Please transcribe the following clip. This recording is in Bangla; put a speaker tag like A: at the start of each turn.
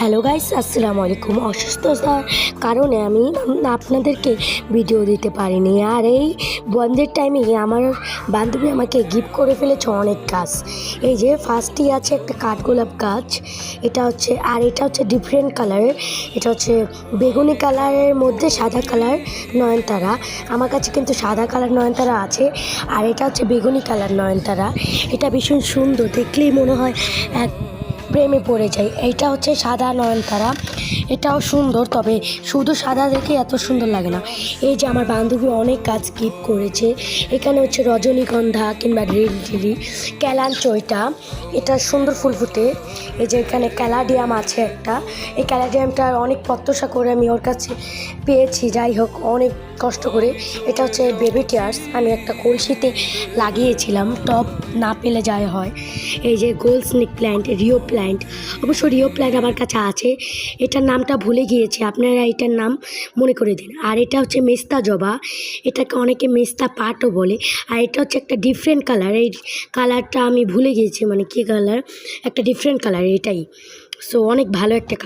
A: হ্যালো গাইস, আসসালামু আলাইকুম। অসুস্থতার কারণে আমি আপনাদেরকে ভিডিও দিতে পারিনি। আর এই বন্ধের টাইমে আমার বান্ধবী আমাকে গিফট করে ফেলেছে অনেক গাছ। এই যে ফার্স্টই আছে একটা কাঠগোলাপ গাছ, এটা হচ্ছে ডিফারেন্ট কালারের। এটা হচ্ছে বেগুনি কালারের মধ্যে সাদা কালার নয়নতারা। আমার কাছে কিন্তু সাদা কালার নয়নতারা আছে, আর এটা হচ্ছে বেগুনি কালার নয়নতারা। এটা ভীষণ সুন্দর, দেখলেই মনে হয় এক প্রেমে পড়ে যাই। এইটা হচ্ছে সাদা নয়নতারা, এটাও সুন্দর, তবে শুধু সাদা দেখে এত সুন্দর লাগে না। এই যে আমার বান্ধবী অনেক গাছ গিফট করেছে। এখানে হচ্ছে রজনীগন্ধা কিংবা রেড লিলি, ক্যালাঞ্চইটা, এটা সুন্দর ফুল ফুটে। এই যে এখানে ক্যালাডিয়াম আছে একটা, এই ক্যালাডিয়ামটা অনেক প্রত্যাশা করে আমি ওর কাছে পেয়েছি, যাই হোক অনেক কষ্ট করে। এটা হচ্ছে বেবি টিয়ার্স, আমি একটা কলসিতে লাগিয়েছিলাম, টব না পেলে যায় হয়। এই যে gold snake plant, Rio plant, অবশ্য রিও প্ল্যান্ট আমার কাছে আছে, এটার নামটা ভুলে গিয়েছি, আপনারা এটার নাম মনে করে দিন। আর এটা হচ্ছে মেস্তা জবা, এটাকে অনেকে মেস্তা পাটও বলে। আর এটা হচ্ছে একটা ডিফারেন্ট কালার, এই কালারটা আমি ভুলে গিয়েছি, মানে কী কালার, একটা ডিফারেন্ট কালার এটাই। সো অনেক ভালো একটা